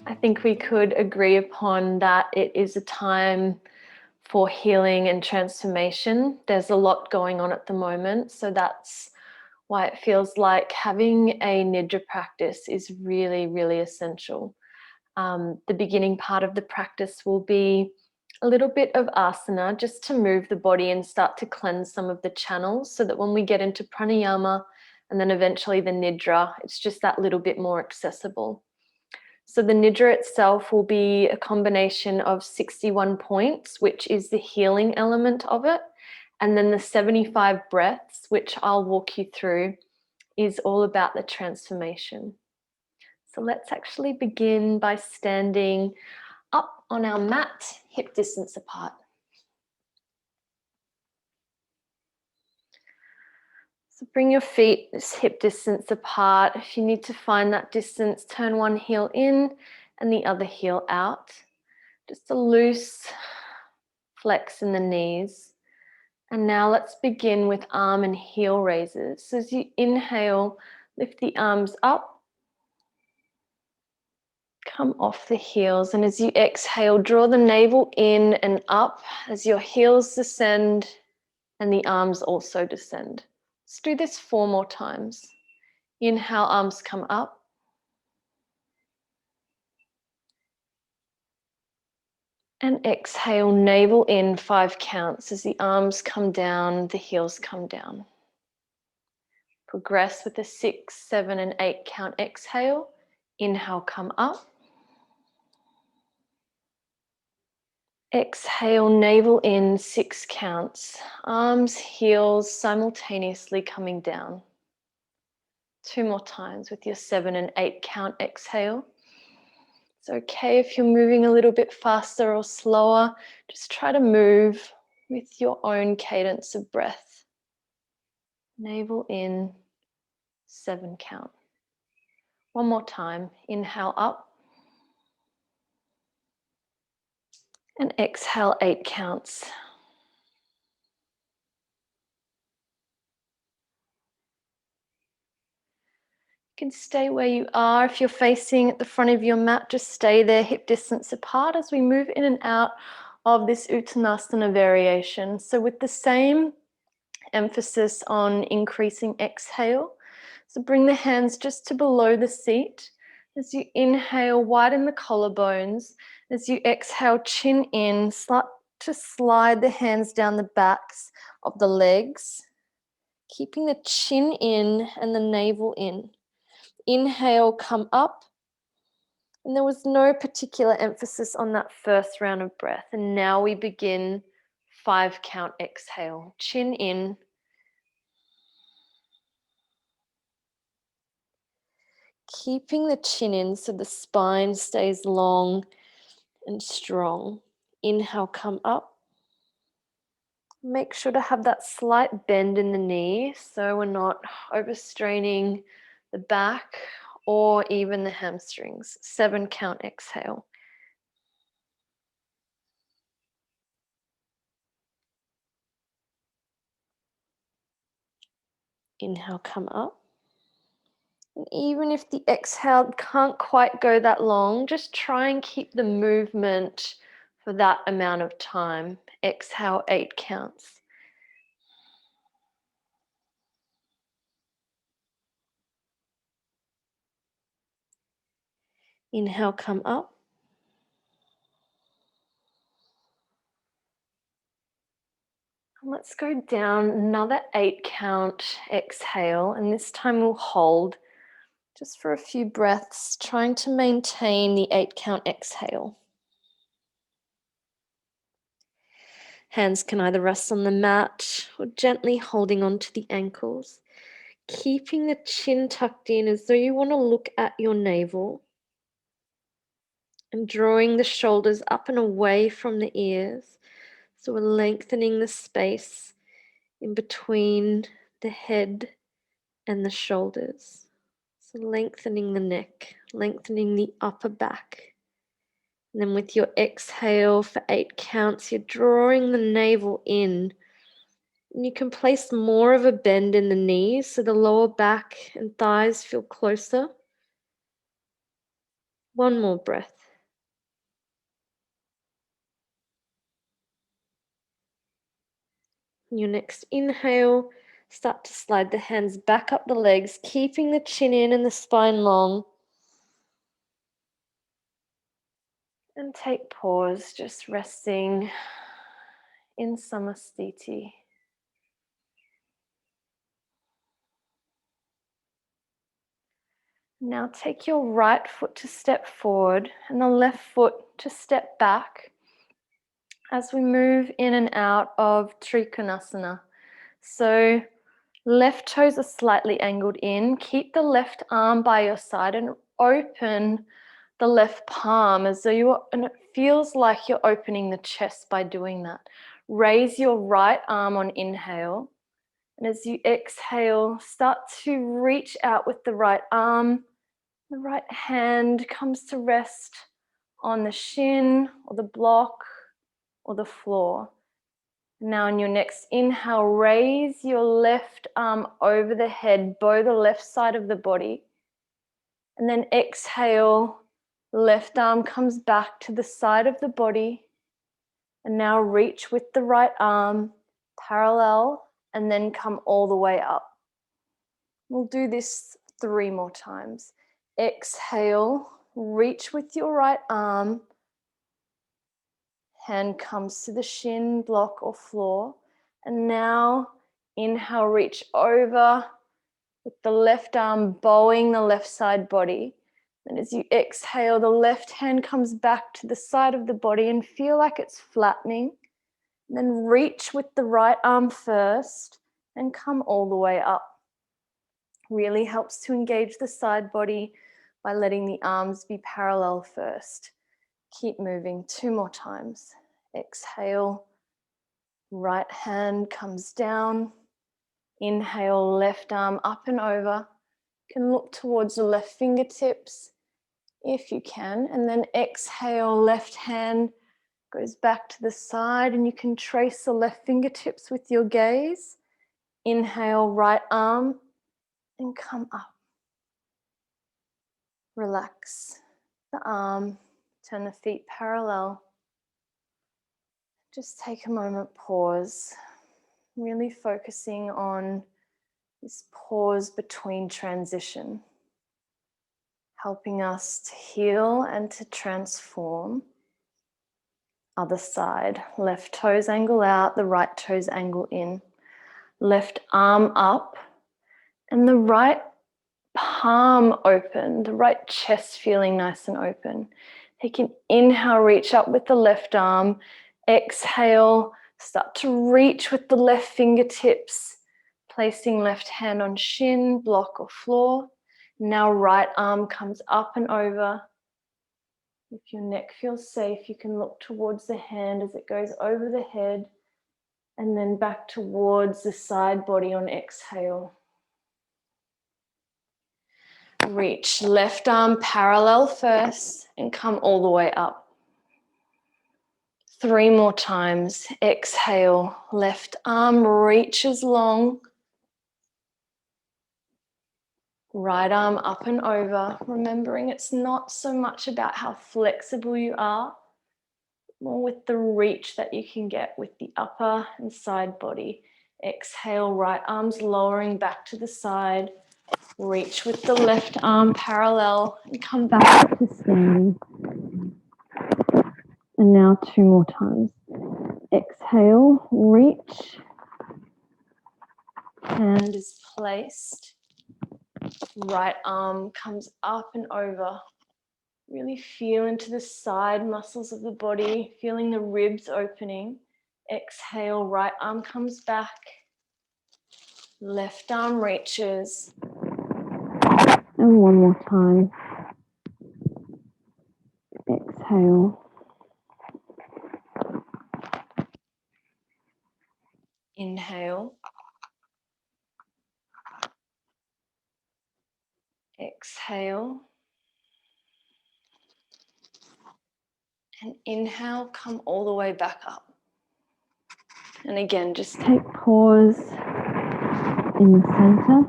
I think we could agree upon that it is a time for healing and transformation. There's a lot going on at the moment, so that's why it feels like having a Nidra practice is really, really essential. The beginning part of the practice will be a little bit of asana just to move the body and start to cleanse some of the channels so that when we get into pranayama and then eventually the Nidra, it's just that little bit more accessible. So the Nidra itself will be a combination of 61 points, which is the healing element of it, and then the 75 breaths, which I'll walk you through, is all about the transformation. So let's actually begin by standing up on our mat, hip distance apart. So bring your feet hip distance apart. If you need to find that distance, turn one heel in and the other heel out. Just a loose flex in the knees. And now let's begin with arm and heel raises. So as you inhale, lift the arms up, come off the heels. And as you exhale, draw the navel in and up as your heels descend and the arms also descend. Let's do this 4 more times. Inhale, arms come up. And exhale, navel in 5 counts as the arms come down, the heels come down. Progress with a 6, 7, and 8 count exhale. Inhale, come up. Exhale, navel in 6 counts. Arms, heels simultaneously coming down. 2 more times with your 7 and 8 count exhale. It's okay if you're moving a little bit faster or slower. Just try to move with your own cadence of breath. Navel in, 7 count. 1 more time. Inhale up. And exhale, 8 counts. You can stay where you are. If you're facing at the front of your mat, just stay there, hip distance apart as we move in and out of this Uttanasana variation. So with the same emphasis on increasing exhale, so bring the hands just to below the seat. As you inhale, widen the collarbones. As you exhale, chin in, start to slide the hands down the backs of the legs, keeping the chin in and the navel in. Inhale, come up. And there was no particular emphasis on that first round of breath. And now we begin 5 count exhale. Chin in. Keeping the chin in so the spine stays long and strong. Inhale, come up. Make sure to have that slight bend in the knee so we're not overstraining the back or even the hamstrings. 7 count exhale. Inhale, come up. And even if the exhale can't quite go that long, just try and keep the movement for that amount of time. Exhale, 8 counts. Inhale, come up. And let's go down another 8 count exhale, and this time we'll hold just for a few breaths, trying to maintain the 8 count exhale. Hands can either rest on the mat or gently holding onto the ankles, keeping the chin tucked in as though you want to look at your navel, and drawing the shoulders up and away from the ears. So we're lengthening the space in between the head and the shoulders. So lengthening the neck, lengthening the upper back. And then with your exhale for 8 counts, you're drawing the navel in. And you can place more of a bend in the knees so the lower back and thighs feel closer. One more breath. Your next inhale, start to slide the hands back up the legs, keeping the chin in and the spine long. And take pause, just resting in samasthiti. Now take your right foot to step forward and the left foot to step back as we move in and out of Trikonasana. So left toes are slightly angled in. Keep the left arm by your side and open the left palm as though and it feels like you're opening the chest by doing that. Raise your right arm on inhale. And as you exhale, start to reach out with the right arm. The right hand comes to rest on the shin or the block or the floor. Now on your next inhale, raise your left arm over the head, bow the left side of the body. And then exhale, left arm comes back to the side of the body. And now reach with the right arm parallel and then come all the way up. We'll do this 3 more times. Exhale, reach with your right arm. Hand comes to the shin, block or floor. And now inhale, reach over with the left arm bowing the left side body. And as you exhale, the left hand comes back to the side of the body and feel like it's flattening. And then reach with the right arm first and come all the way up. Really helps to engage the side body by letting the arms be parallel first. Keep moving 2 more times. Exhale, right hand comes down. Inhale, left arm up and over. You can look towards the left fingertips if you can. And then exhale, left hand goes back to the side and you can trace the left fingertips with your gaze. Inhale, right arm and come up. Relax the arm, turn the feet parallel. Just take a moment, pause, really focusing on this pause between transition, helping us to heal and to transform. Other side, left toes angle out, the right toes angle in. Left arm up and the right palm open, the right chest feeling nice and open. Take an inhale, reach up with the left arm. Exhale, start to reach with the left fingertips, placing left hand on shin, block or floor. Now right arm comes up and over. If your neck feels safe, you can look towards the hand as it goes over the head and then back towards the side body on exhale. Reach left arm parallel first and come all the way up. 3 more times. Exhale, left arm reaches long. Right arm up and over. Remembering it's not so much about how flexible you are, more with the reach that you can get with the upper and side body. Exhale, right arm's lowering back to the side. Reach with the left arm parallel and come back to standing. And now 2 more times. Exhale, reach. Hand is placed. Right arm comes up and over. Really feel into the side muscles of the body, feeling the ribs opening. Exhale, right arm comes back. Left arm reaches. And 1 more time. Exhale. Inhale. Exhale. And inhale, come all the way back up. And again, just take pause in the center.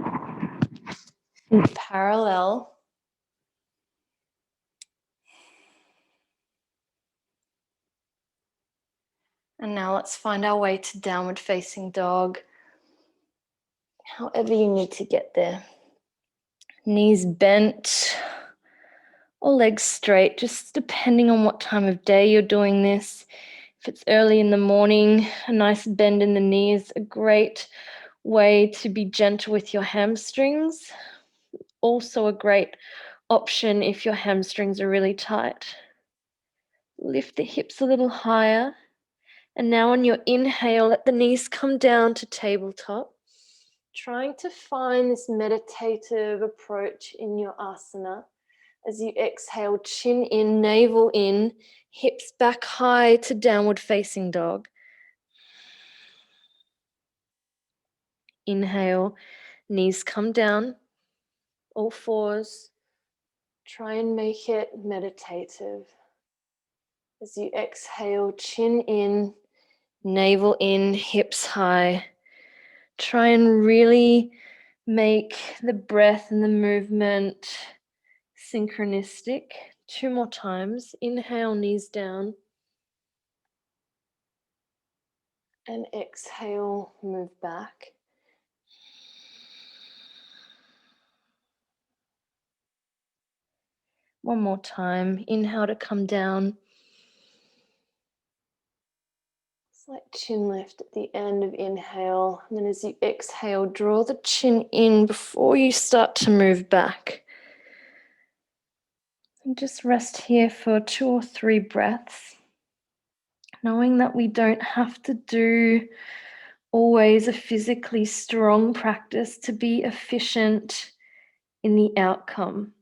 Feet parallel. And now let's find our way to downward facing dog. However you need to get there. Knees bent or legs straight, just depending on what time of day you're doing this. If it's early in the morning, a nice bend in the knee is a great way to be gentle with your hamstrings. Also a great option if your hamstrings are really tight. Lift the hips a little higher. And now on your inhale, let the knees come down to tabletop. Trying to find this meditative approach in your asana. As you exhale, chin in, navel in, hips back high to downward facing dog. Inhale, knees come down, all fours. Try and make it meditative. As you exhale, chin in, navel in, hips high. Try and really make the breath and the movement synchronistic. 2 more times. Inhale, knees down. And exhale, move back. One more time. Inhale to come down. Slight chin lift at the end of inhale. And then as you exhale, draw the chin in before you start to move back. And just rest here for 2 or 3 breaths. Knowing that we don't have to do always a physically strong practice to be efficient in the outcome.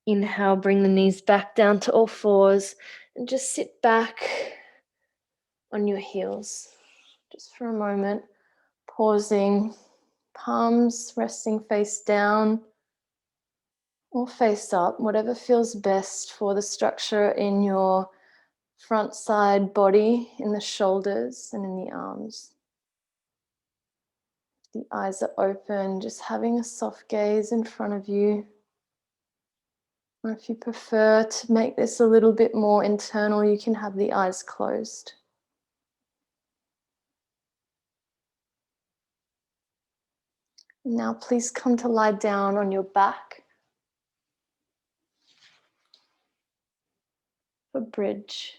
Inhale, bring the knees back down to all fours and just sit back on your heels. Just for a moment, pausing, palms resting face down or face up, whatever feels best for the structure in your front side body, in the shoulders and in the arms. The eyes are open, just having a soft gaze in front of you. Or if you prefer to make this a little bit more internal, you can have the eyes closed. Now please come to lie down on your back for bridge.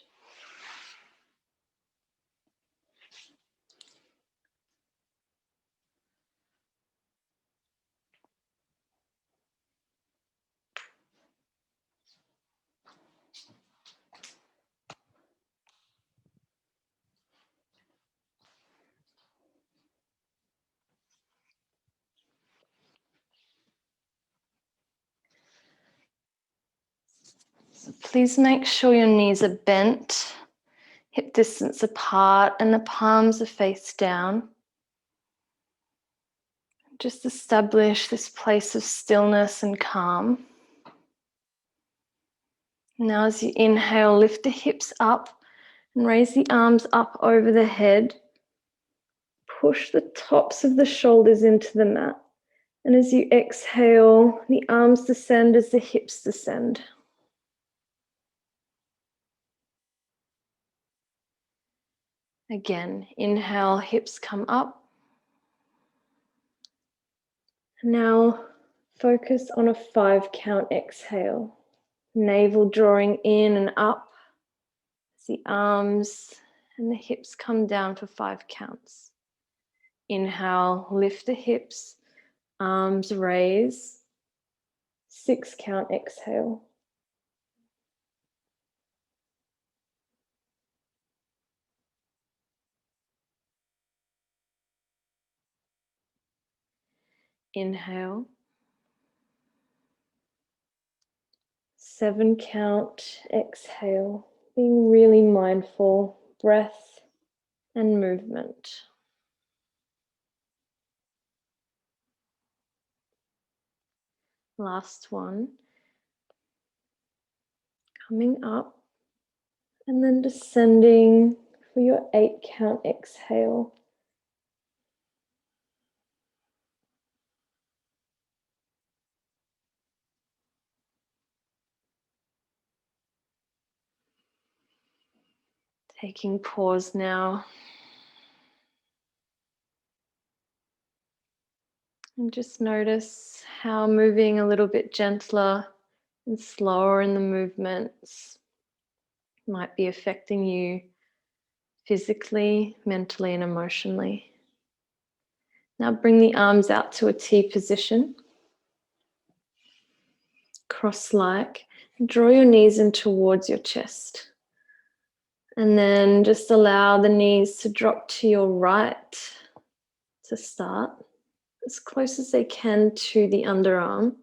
So please make sure your knees are bent, hip distance apart, and the palms are face down. Just establish this place of stillness and calm. Now as you inhale, lift the hips up and raise the arms up over the head. Push the tops of the shoulders into the mat. And as you exhale, the arms descend as the hips descend. Again, inhale, hips come up. Now focus on a 5 count exhale. Navel drawing in and up as the arms and the hips come down for 5 counts. Inhale, lift the hips, arms raise. 6 count exhale. Inhale. 7 count exhale. Being really mindful, breath and movement. Last one. Coming up and then descending for your 8 count exhale. Taking pause now. And just notice how moving a little bit gentler and slower in the movements might be affecting you physically, mentally, and emotionally. Now bring the arms out to a T position, cross-like, and draw your knees in towards your chest. And then just allow the knees to drop to your right to start, as close as they can to the underarm.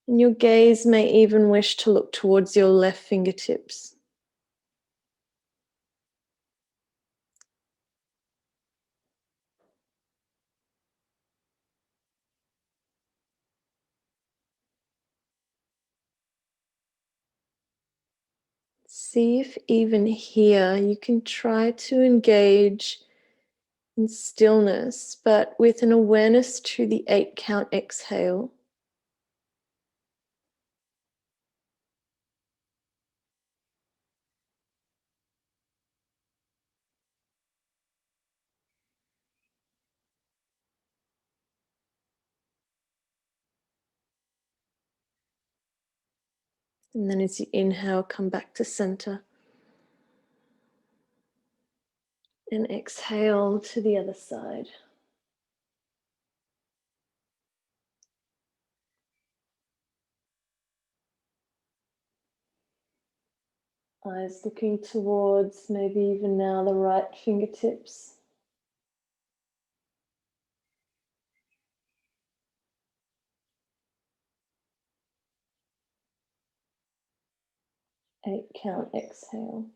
And your gaze may even wish to look towards your left fingertips. See if even here you can try to engage in stillness, but with an awareness to the 8 count exhale. And then as you inhale, come back to center. And exhale to the other side. Eyes looking towards, maybe even now, the right fingertips. Eight count exhale.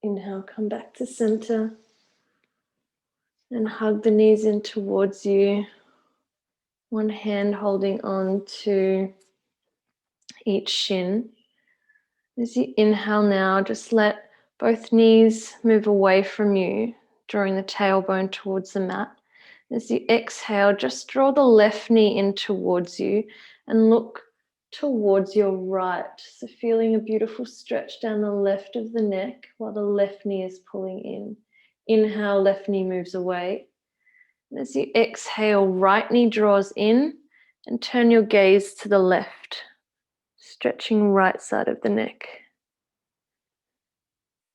Inhale, come back to center. And hug the knees in towards you. One hand holding on to each shin. As you inhale now, just let both knees move away from you, drawing the tailbone towards the mat. As you exhale, just draw the left knee in towards you and look towards your right. So feeling a beautiful stretch down the left of the neck while the left knee is pulling in. Inhale, left knee moves away. And as you exhale, right knee draws in and turn your gaze to the left, stretching right side of the neck.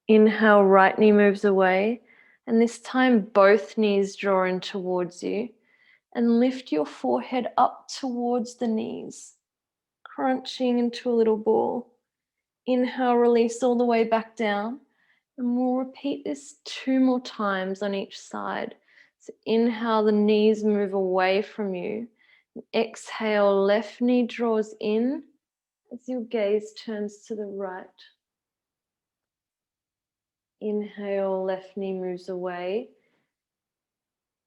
Inhale, right knee moves away, and this time both knees draw in towards you, and lift your forehead up towards the knees, crunching into a little ball. Inhale, release all the way back down, and we'll repeat this 2 more times on each side. So inhale, the knees move away from you. Exhale, left knee draws in as your gaze turns to the right. Inhale, left knee moves away.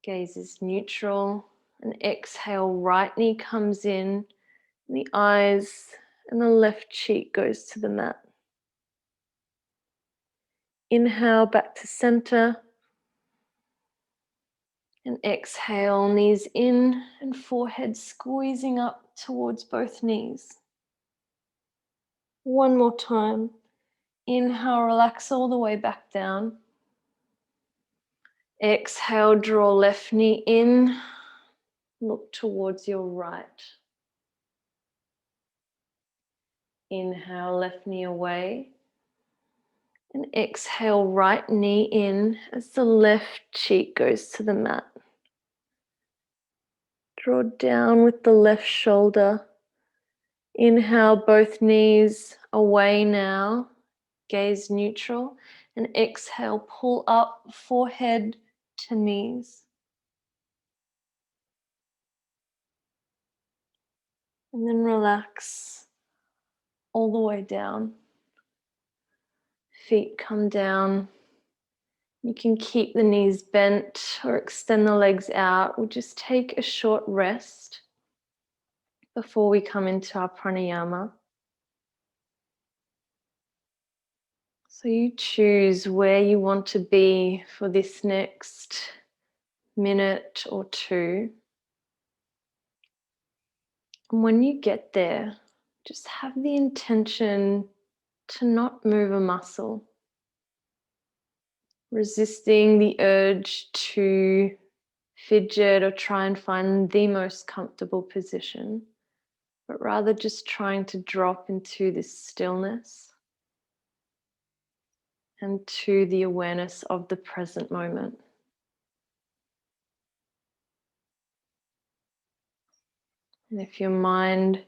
Gaze is neutral. And exhale, right knee comes in. And the eyes and the left cheek goes to the mat. Inhale, back to center. And exhale, knees in and forehead squeezing up towards both knees. One more time. Inhale, relax all the way back down. Exhale, draw left knee in. Look towards your right. Inhale, left knee away. And exhale, right knee in as the left cheek goes to the mat. Draw down with the left shoulder. Inhale, both knees away now. Gaze neutral. And exhale, pull up, forehead to knees. And then relax all the way down. Feet come down. You can keep the knees bent or extend the legs out. We'll just take a short rest before we come into our pranayama. So you choose where you want to be for this next minute or two. And when you get there, just have the intention to not move a muscle, resisting the urge to fidget or try and find the most comfortable position, but rather just trying to drop into this stillness and to the awareness of the present moment. And if your mind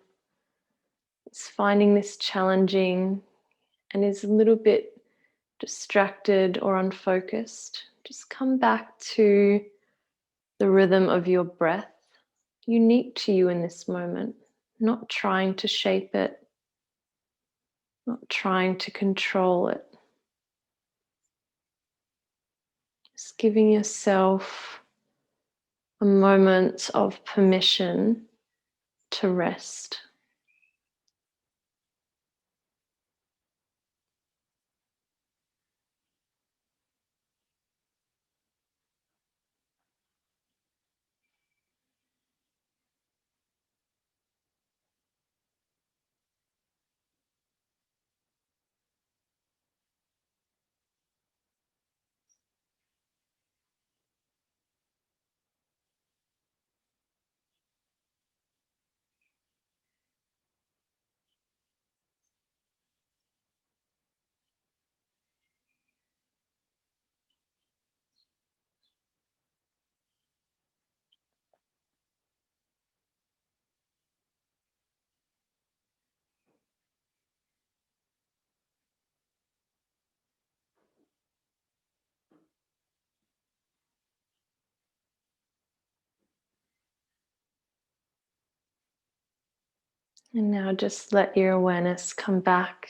is finding this challenging and is a little bit distracted or unfocused, just come back to the rhythm of your breath, unique to you in this moment, not trying to shape it, not trying to control it. Just giving yourself a moment of permission to rest. And now just let your awareness come back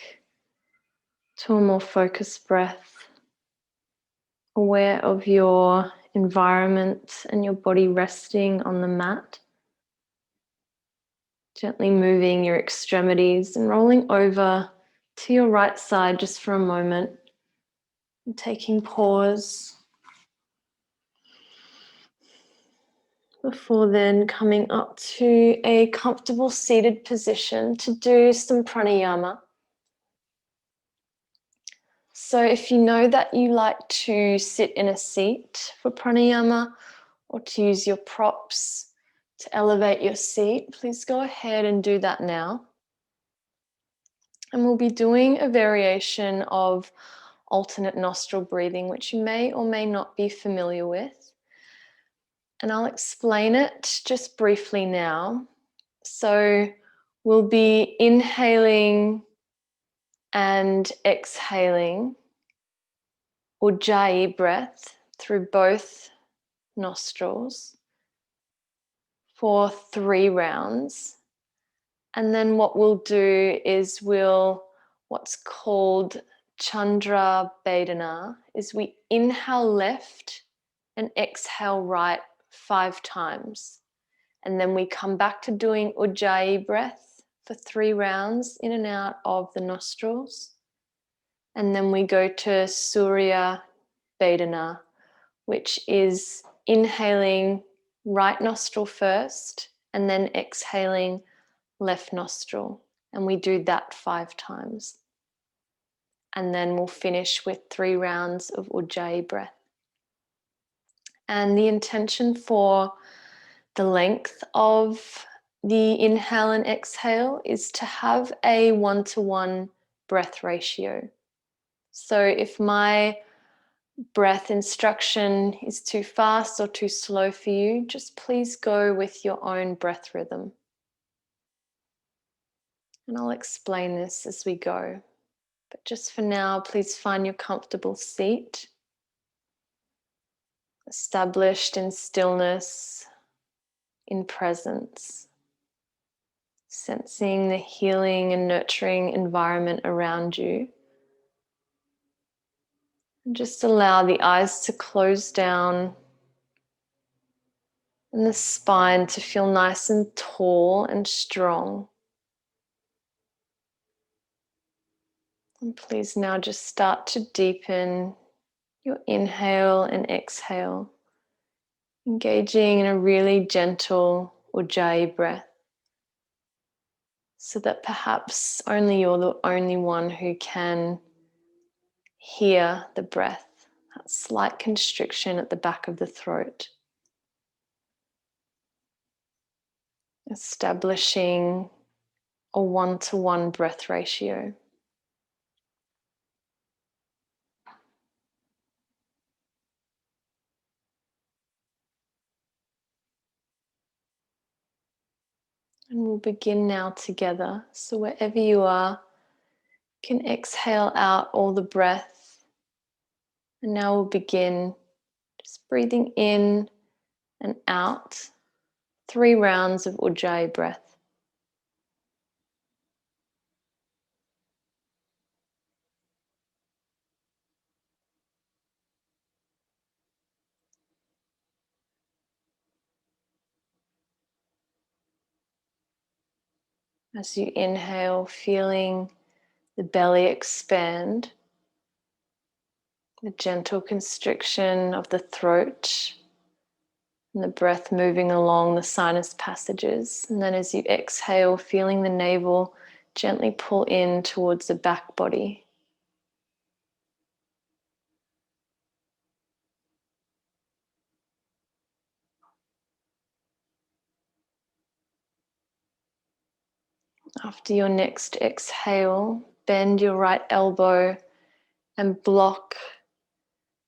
to a more focused breath, aware of your environment and your body resting on the mat. Gently moving your extremities and rolling over to your right side just for a moment. And taking pause before then coming up to a comfortable seated position to do some pranayama. So if you know that you like to sit in a seat for pranayama or to use your props to elevate your seat, please go ahead and do that now. And we'll be doing a variation of alternate nostril breathing, which you may or may not be familiar with. And I'll explain it just briefly now. So we'll be inhaling and exhaling Ujjayi breath through both nostrils for 3 rounds. And then what we'll do is what's called Chandra Vedana, is we inhale left and exhale right 5 times. And then we come back to doing Ujjayi breath for 3 rounds in and out of the nostrils. And then we go to Surya Vedana, which is inhaling right nostril first and then exhaling left nostril. And we do that 5 times. And then we'll finish with 3 rounds of Ujjayi breath. And the intention for the length of the inhale and exhale is to have a 1-to-1 breath ratio. So if my breath instruction is too fast or too slow for you, just please go with your own breath rhythm. And I'll explain this as we go. But just for now, please find your comfortable seat, established in stillness, in presence, sensing the healing and nurturing environment around you. And just allow the eyes to close down and the spine to feel nice and tall and strong. And please now just start to deepen your inhale and exhale, engaging in a really gentle Ujjayi breath, so that perhaps only you're the only one who can hear the breath, that slight constriction at the back of the throat. Establishing a 1-to-1 breath ratio. And we'll begin now together. So wherever you are, you can exhale out all the breath. And now we'll begin just breathing in and out 3 rounds of Ujjayi breath. As you inhale, feeling the belly expand, the gentle constriction of the throat, and the breath moving along the sinus passages. And then as you exhale, feeling the navel gently pull in towards the back body. After your next exhale, bend your right elbow and block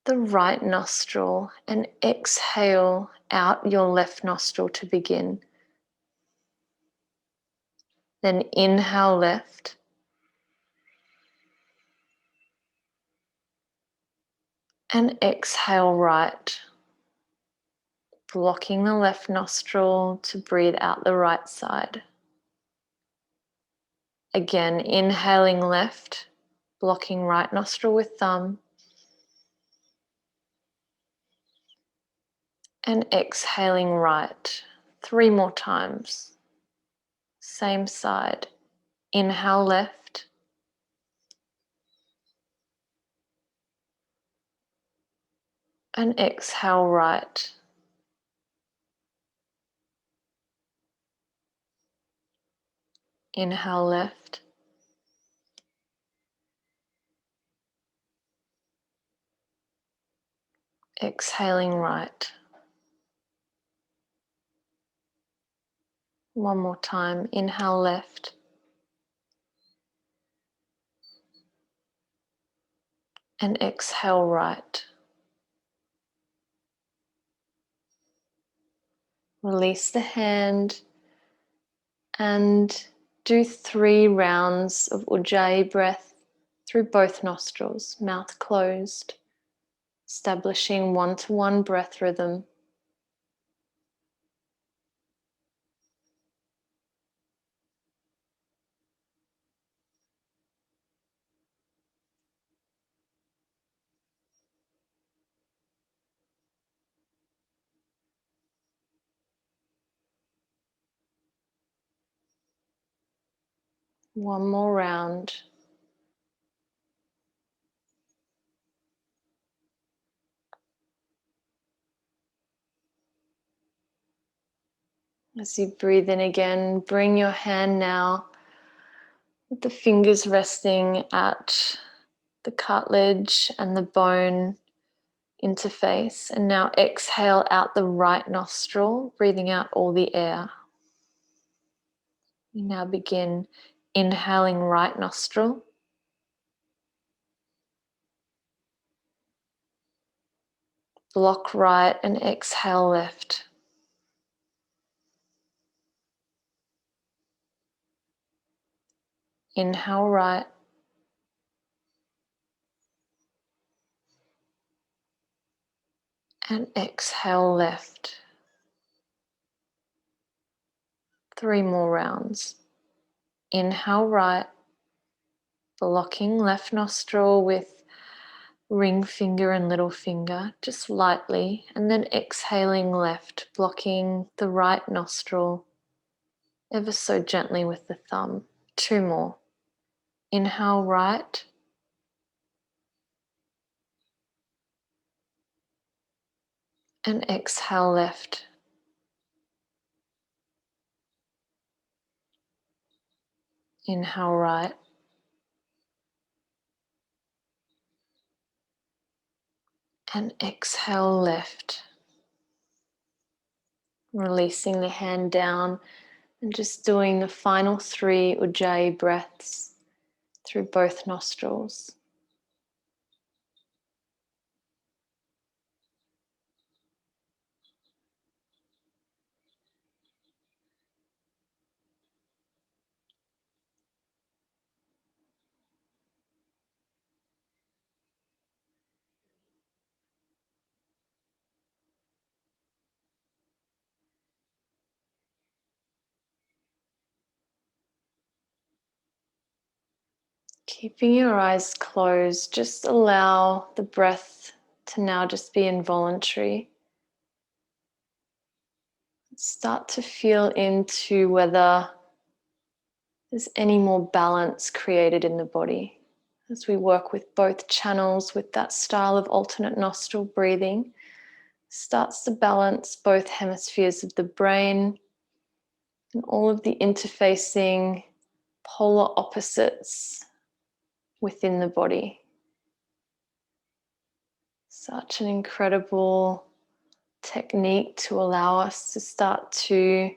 the right nostril, and exhale out your left nostril to begin. Then inhale left, and exhale right, blocking the left nostril to breathe out the right side. Again, inhaling left, blocking right nostril with thumb, and exhaling right. 3 more times. Same side. Inhale left, and exhale right. Inhale left, exhaling right. 1 more time. Inhale left, and exhale right. Release the hand and do 3 rounds of Ujjayi breath through both nostrils, mouth closed, establishing 1-to-1 breath rhythm. One more round. As you breathe in again, bring your hand now with the fingers resting at the cartilage and the bone interface. And now exhale out the right nostril, breathing out all the air. You now begin inhaling right nostril. Block right and exhale left. Inhale right. And exhale left. 3 more rounds. Inhale right, blocking left nostril with ring finger and little finger, just lightly, and then exhaling left, blocking the right nostril ever so gently with the thumb. 2 more. Inhale right, And exhale left. Inhale right. And exhale left. Releasing the hand down and just doing the final 3 Ujjayi breaths through both nostrils. Keeping your eyes closed, just allow the breath to now just be involuntary. Start to feel into whether there's any more balance created in the body. As we work with both channels with that style of alternate nostril breathing, starts to balance both hemispheres of the brain and all of the interfacing polar opposites within the body. Such an incredible technique to allow us to start to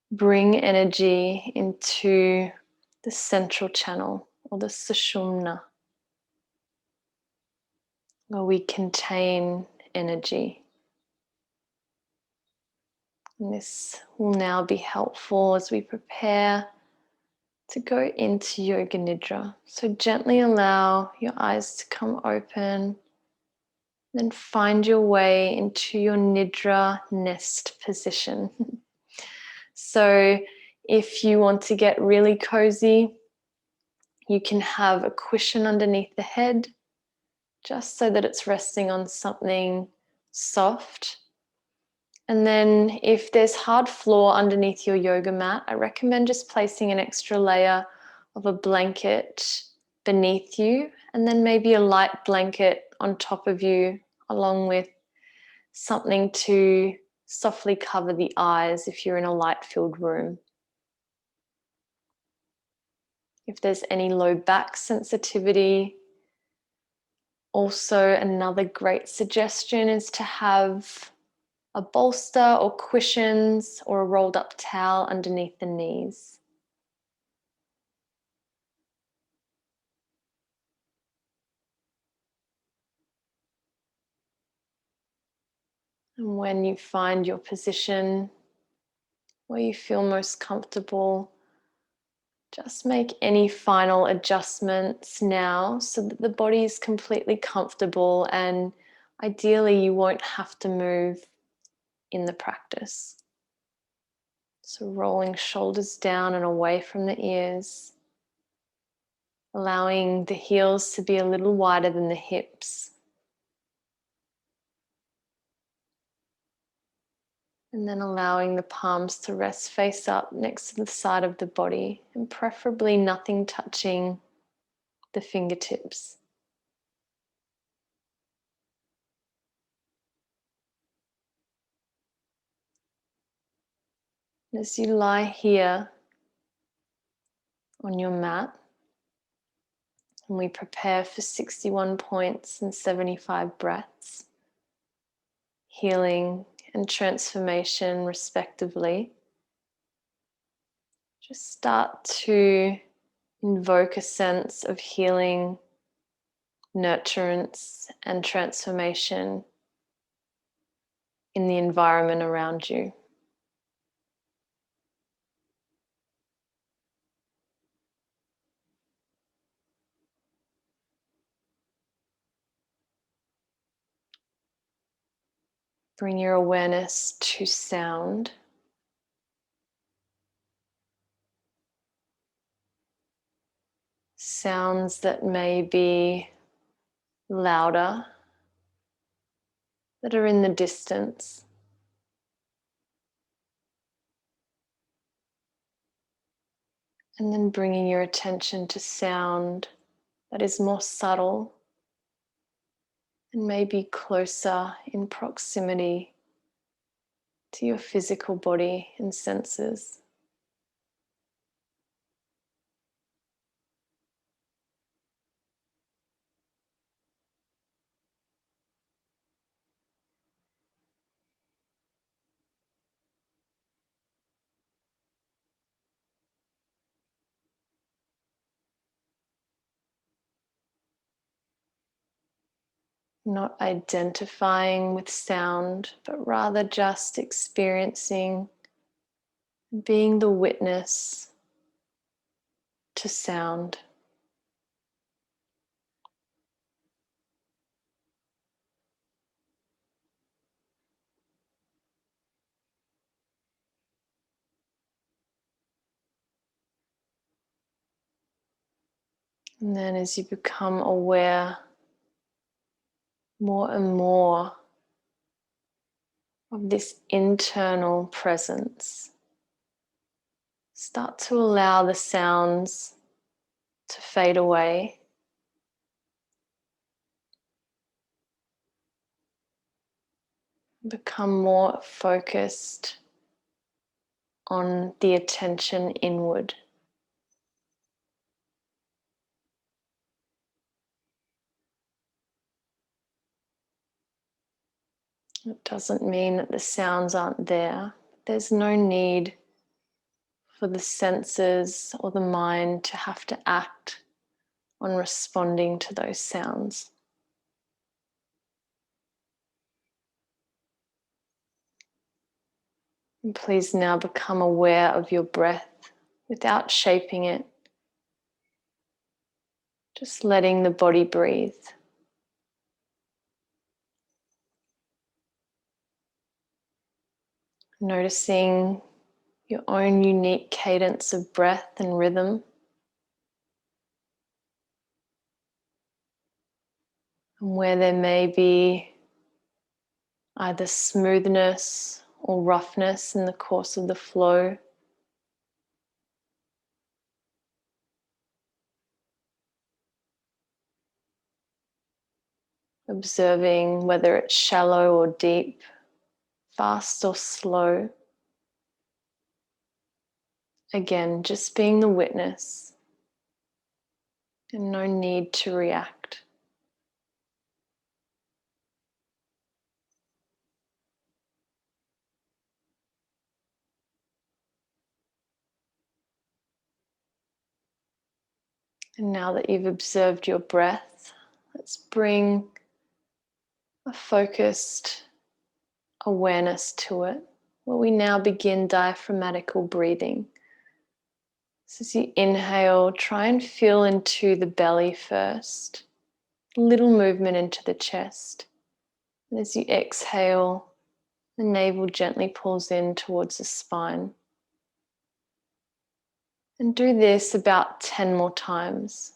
bring energy into the central channel or the sushumna, where we contain energy. And this will now be helpful as we prepare to go into Yoga Nidra. So gently allow your eyes to come open, then find your way into your Nidra nest position. So if you want to get really cozy, you can have a cushion underneath the head, just so that it's resting on something soft. And then if there's hard floor underneath your yoga mat, I recommend just placing an extra layer of a blanket beneath you, and then maybe a light blanket on top of you, along with something to softly cover the eyes if you're in a light-filled room. If there's any low back sensitivity, also another great suggestion is to have a bolster or cushions or a rolled up towel underneath the knees. And when you find your position where you feel most comfortable, just make any final adjustments now so that the body is completely comfortable, and ideally you won't have to move in the practice. So rolling shoulders down and away from the ears, allowing the heels to be a little wider than the hips. And then allowing the palms to rest face up next to the side of the body, and preferably nothing touching the fingertips. As you lie here on your mat, and we prepare for 61 points and 75 breaths, healing and transformation respectively, just start to invoke a sense of healing, nurturance, and transformation in the environment around you. Bring your awareness to sound. Sounds that may be louder, that are in the distance. And then bringing your attention to sound that is more subtle and maybe closer in proximity to your physical body and senses. Not identifying with sound, but rather just experiencing, being the witness to sound. And then as you become aware more and more of this internal presence, start to allow the sounds to fade away. Become more focused on the attention inward. It doesn't mean that the sounds aren't there. There's no need for the senses or the mind to have to act on responding to those sounds. And please now become aware of your breath without shaping it. Just letting the body breathe. Noticing your own unique cadence of breath and rhythm. And where there may be either smoothness or roughness in the course of the flow. Observing whether it's shallow or deep, fast or slow. Again, just being the witness and no need to react. And now that you've observed your breath, let's bring a focused awareness to it, where we now begin diaphragmatical breathing. So as you inhale, try and feel into the belly first, little movement into the chest. And as you exhale, the navel gently pulls in towards the spine. And do this about 10 more times.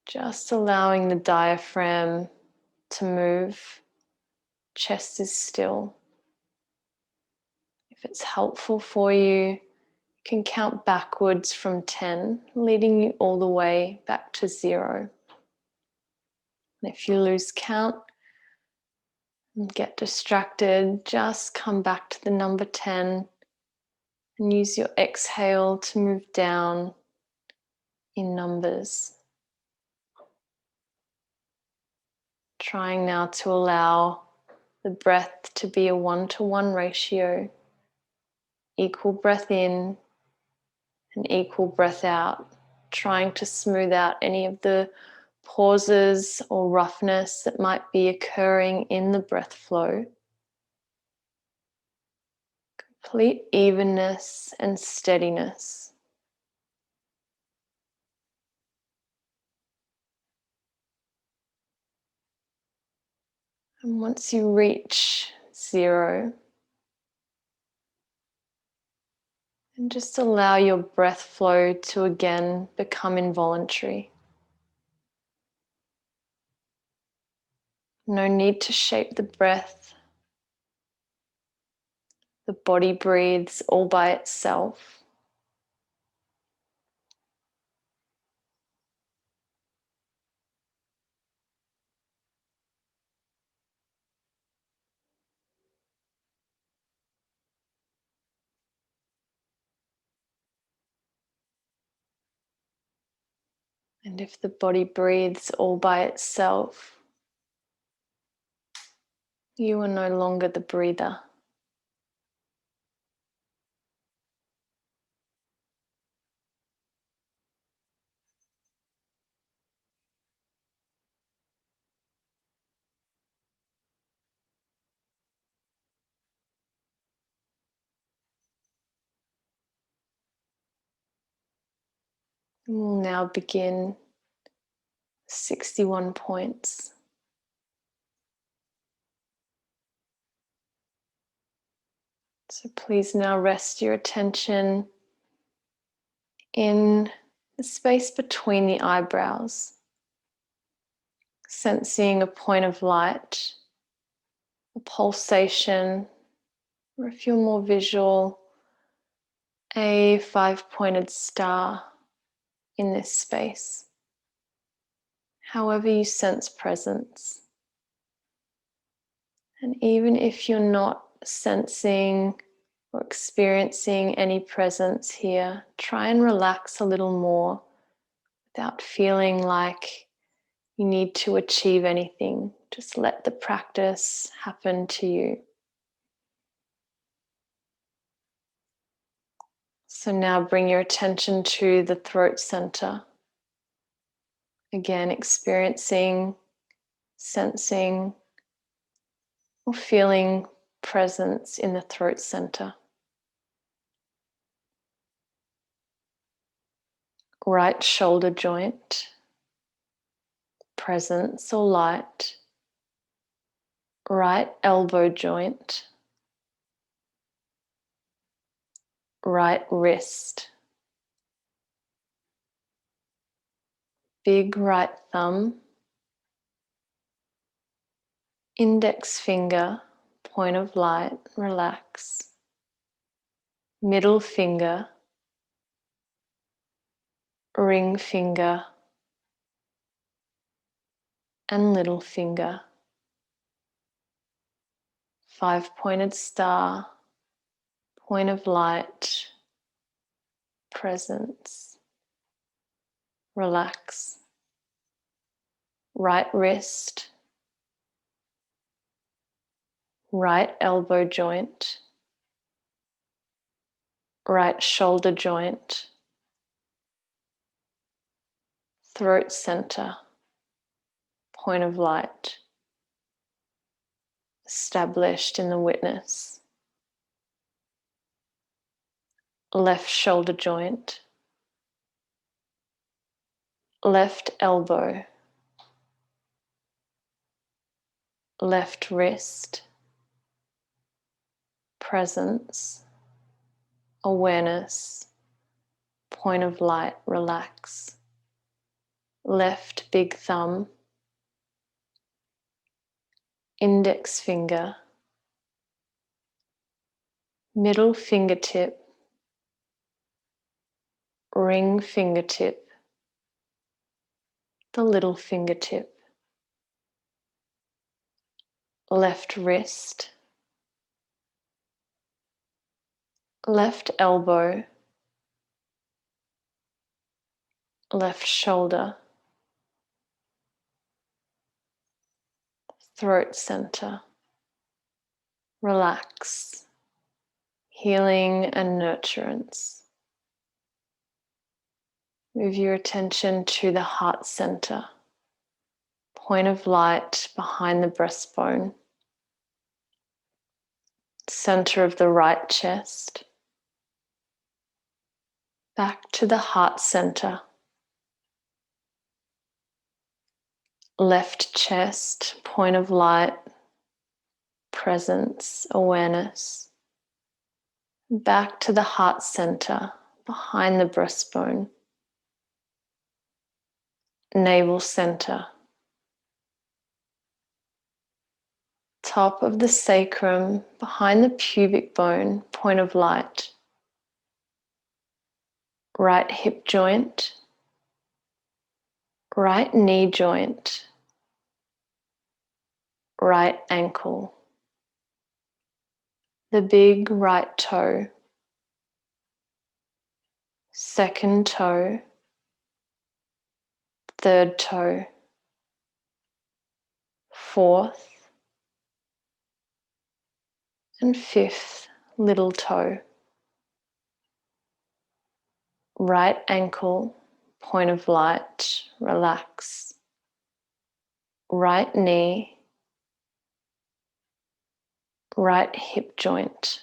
Just allowing the diaphragm to move, chest is still. If it's helpful for you, you can count backwards from 10, leading you all the way back to 0. And if you lose count and get distracted, just come back to the number 10 and use your exhale to move down in numbers. Trying now to allow the breath to be a 1-to-1 ratio, equal breath in and equal breath out, trying to smooth out any of the pauses or roughness that might be occurring in the breath flow. Complete evenness and steadiness. And once you reach 0, and just allow your breath flow to again become involuntary. No need to shape the breath. The body breathes all by itself. And if the body breathes all by itself, you are no longer the breather. We'll now begin 61 points. So please now rest your attention in the space between the eyebrows, sensing a point of light, a pulsation, or if you're more visual, a 5-pointed star in this space. However you sense presence. And even if you're not sensing or experiencing any presence here, try and relax a little more without feeling like you need to achieve anything. Just let the practice happen to you. So now bring your attention to the throat center. Again, experiencing, sensing, or feeling presence in the throat center. Right shoulder joint, presence or light. Right elbow joint. Right wrist. Big right thumb. Index finger, point of light, relax. Middle finger. Ring finger. And little finger. 5-pointed star, point of light, presence, relax. Right wrist, right elbow joint, right shoulder joint, throat center, point of light, established in the witness. Left shoulder joint, left elbow, left wrist, presence, awareness, point of light, relax. Left big thumb, index finger, middle fingertip, ring fingertip, the little fingertip. Left wrist, left elbow, left shoulder, throat center. Relax, healing and nurturance. Move your attention to the heart center, point of light behind the breastbone, center of the right chest. Back to the heart center. Left chest, point of light, presence, awareness. Back to the heart center, behind the breastbone. Navel center. Top of the sacrum, behind the pubic bone, point of light. Right hip joint. Right knee joint. Right ankle. The big right toe. Second toe. third toe, fourth and fifth little toe, right ankle, point of light, relax, right knee, right hip joint,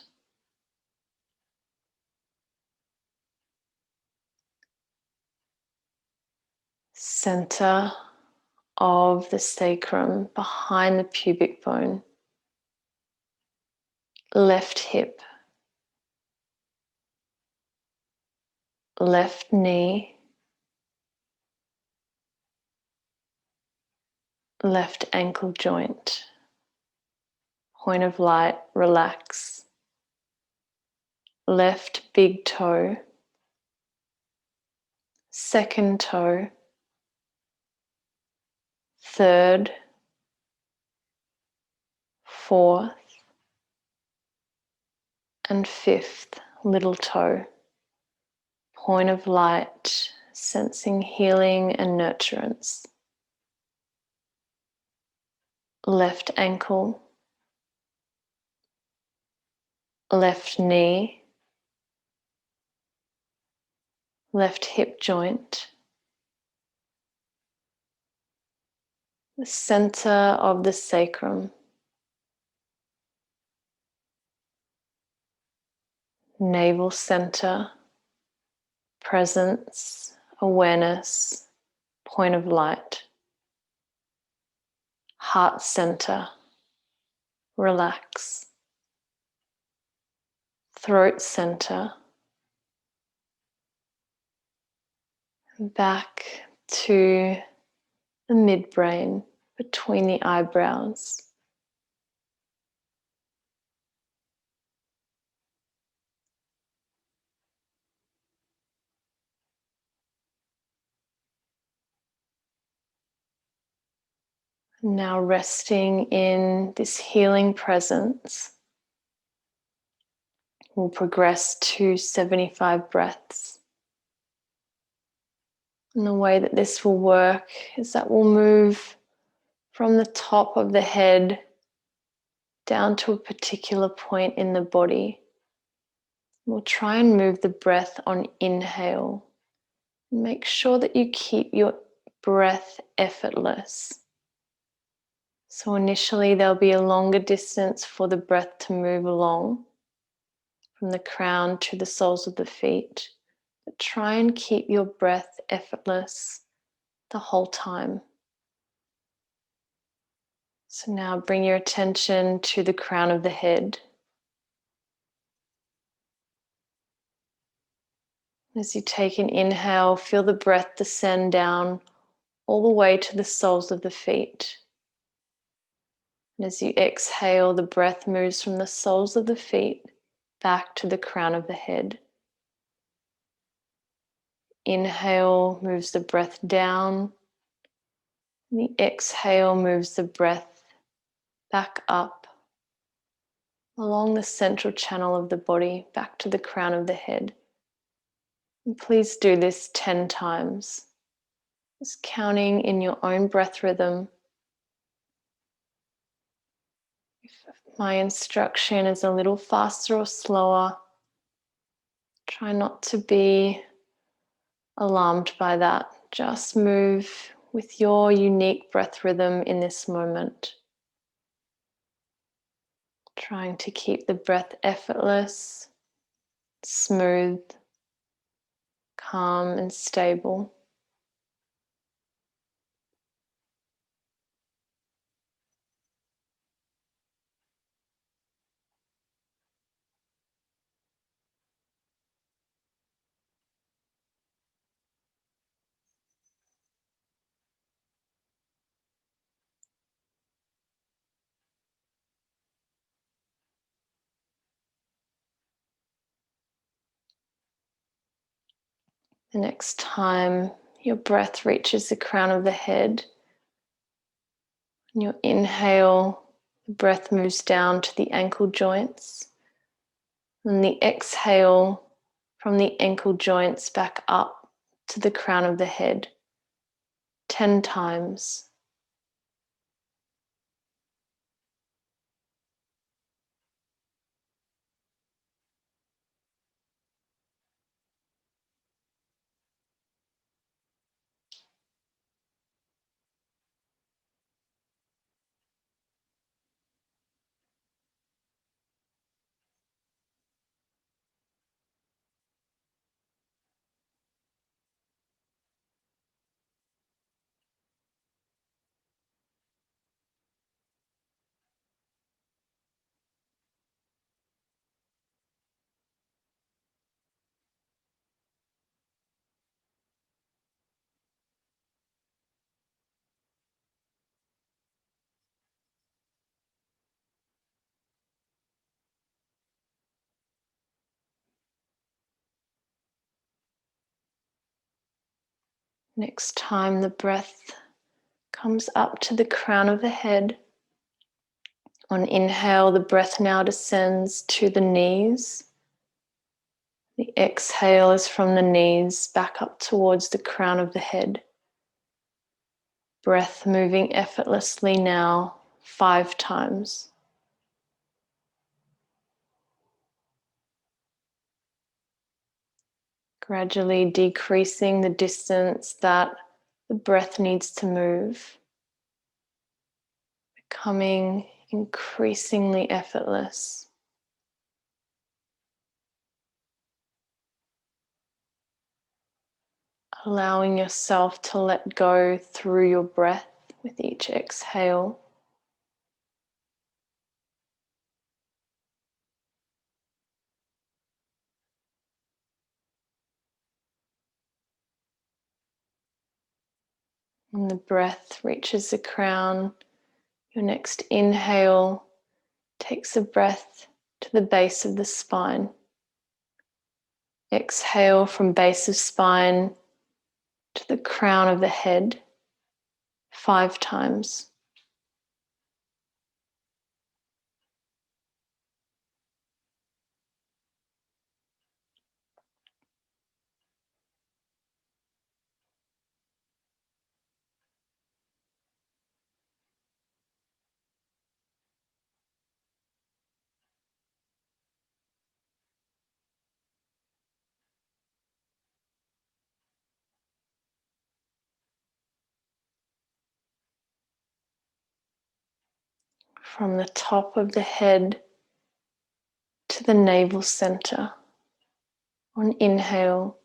center of the sacrum behind the pubic bone, left hip, left knee, left ankle joint, point of light, relax, left big toe, second toe, third, fourth and fifth little toe, point of light, sensing healing and nurturance, left ankle, left knee, left hip joint, the center of the sacrum, navel center, presence, awareness, point of light, heart center, relax, throat center, back to the midbrain between the eyebrows. Now resting in this healing presence, we'll progress to 75 breaths. And the way that this will work is that we'll move from the top of the head down to a particular point in the body. We'll try and move the breath on inhale. Make sure that you keep your breath effortless. So initially there'll be a longer distance for the breath to move along from the crown to the soles of the feet. But try and keep your breath effortless the whole time. So now bring your attention to the crown of the head. As you take an inhale, feel the breath descend down all the way to the soles of the feet. And as you exhale, the breath moves from the soles of the feet back to the crown of the head. Inhale moves the breath down. And the exhale moves the breath back up along the central channel of the body back to the crown of the head. And please do this 10 times. Just counting in your own breath rhythm. If my instruction is a little faster or slower, try not to be alarmed by that. Just move with your unique breath rhythm in this moment. Trying to keep the breath effortless, smooth, calm and stable. The next time your breath reaches the crown of the head, and your inhale, the breath moves down to the ankle joints, and the exhale from the ankle joints back up to the crown of the head. 10 times. Next time the breath comes up to the crown of the head, on inhale, the breath now descends to the knees. The exhale is from the knees back up towards the crown of the head. Breath moving effortlessly now 5 times. Gradually decreasing the distance that the breath needs to move, becoming increasingly effortless. Allowing yourself to let go through your breath with each exhale. When the breath reaches the crown, your next inhale takes the breath to the base of the spine. Exhale from base of spine to the crown of the head 5 times. From the top of the head to the navel center. On inhale,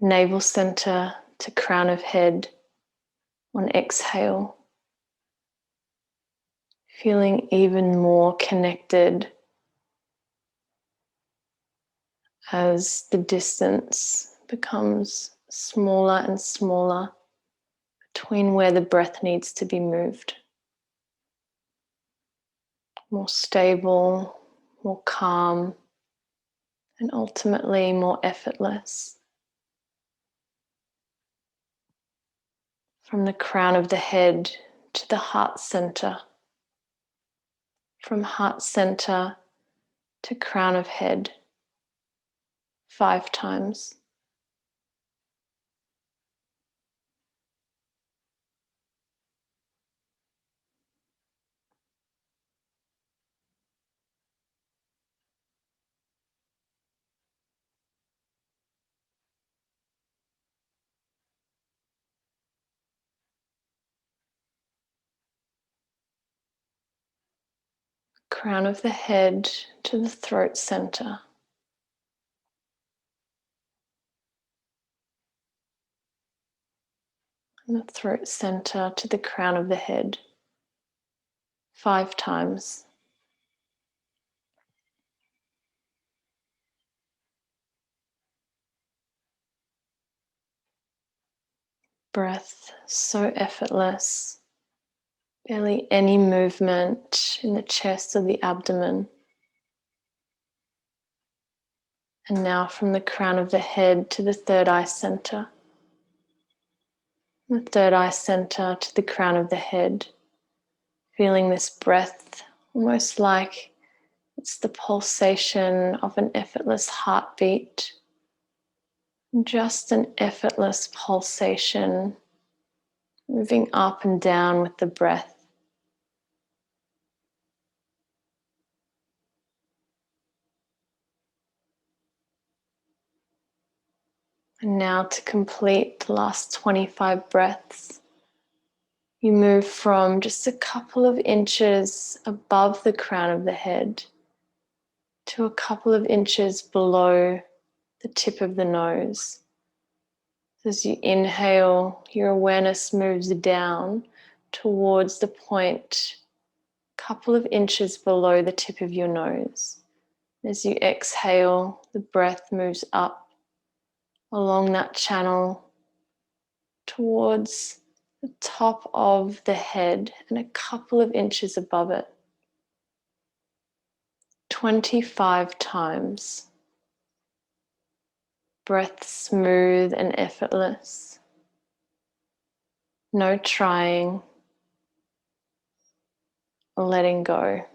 navel center to crown of head. On exhale, feeling even more connected as the distance becomes smaller and smaller between where the breath needs to be moved. More stable, more calm, and ultimately more effortless. From the crown of the head to the heart center. From heart center to crown of head 5 times. Crown of the head to the throat center. And the throat center to the crown of the head 5 times. Breath so effortless. Barely any movement in the chest or the abdomen. And now from the crown of the head to the third eye center. The third eye center to the crown of the head. Feeling this breath almost like it's the pulsation of an effortless heartbeat. Just an effortless pulsation moving up and down with the breath. And now to complete the last 25 breaths, you move from just a couple of inches above the crown of the head to a couple of inches below the tip of the nose. As you inhale, your awareness moves down towards the point a couple of inches below the tip of your nose. As you exhale, the breath moves up along that channel towards the top of the head and a couple of inches above it. 25 times. Breath smooth and effortless. No trying or letting go.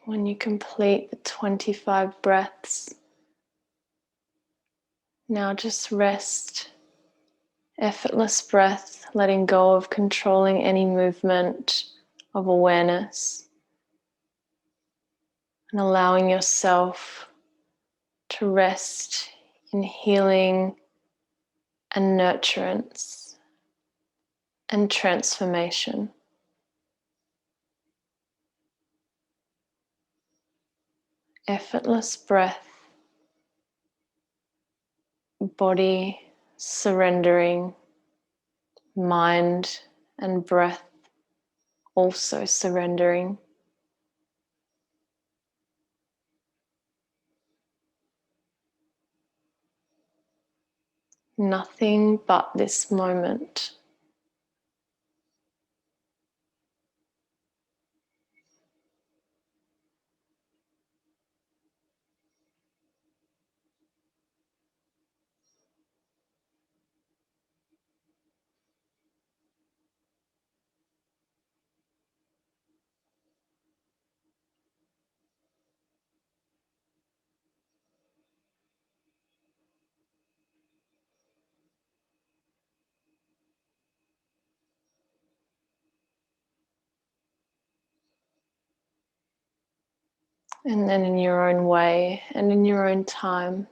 When you complete the 25 breaths, now just rest. Effortless breath, letting go of controlling any movement of awareness and allowing yourself to rest in healing and nurturance and transformation. Effortless breath, body surrendering, mind and breath also surrendering. Nothing but this moment. And then in your own way and in your own time,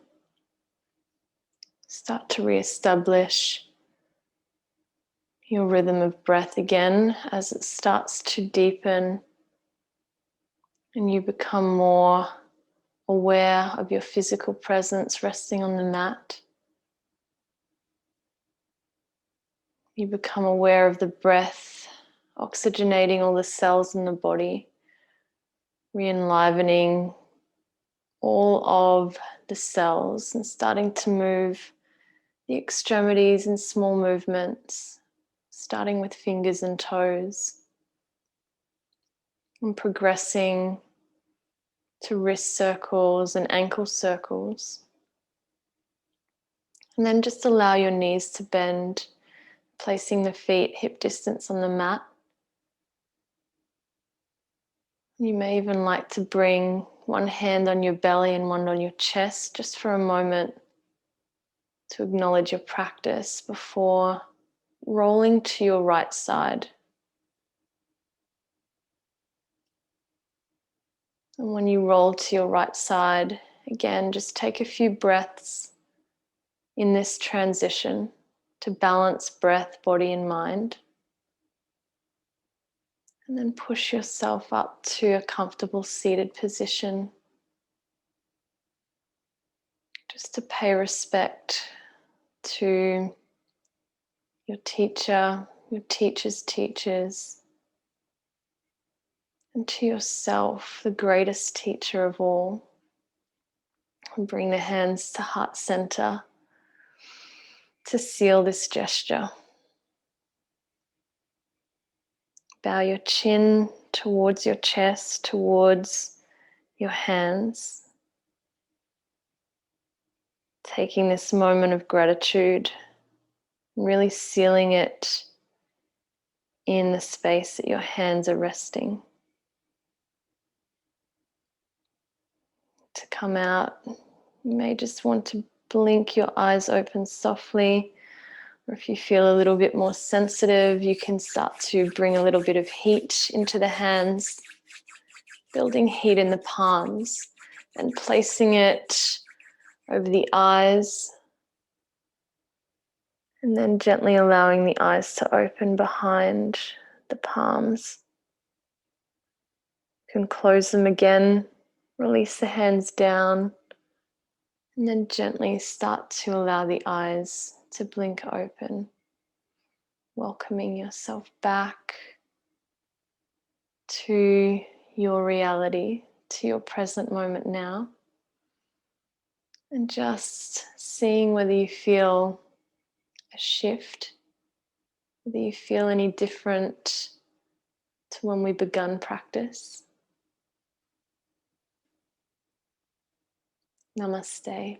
start to re-establish your rhythm of breath again as it starts to deepen and you become more aware of your physical presence resting on the mat. You become aware of the breath oxygenating all the cells in the body, re-enlivening all of the cells and starting to move the extremities in small movements, starting with fingers and toes and progressing to wrist circles and ankle circles. And then just allow your knees to bend, placing the feet hip distance on the mat. You may even like to bring one hand on your belly and one on your chest just for a moment to acknowledge your practice before rolling to your right side. And when you roll to your right side, again, just take a few breaths in this transition to balance breath, body, and mind. And then push yourself up to a comfortable seated position, just to pay respect to your teacher, your teacher's teachers, and to yourself, the greatest teacher of all. And bring the hands to heart center to seal this gesture. Bow your chin towards your chest, towards your hands. Taking this moment of gratitude, really sealing it in the space that your hands are resting. To come out, you may just want to blink your eyes open softly, or if you feel a little bit more sensitive, you can start to bring a little bit of heat into the hands, building heat in the palms and placing it over the eyes, and then gently allowing the eyes to open behind the palms. You can close them again, release the hands down, and then gently start to allow the eyes to blink open, welcoming yourself back to your reality, to your present moment now, and just seeing whether you feel a shift, whether you feel any different to when we begun practice. Namaste.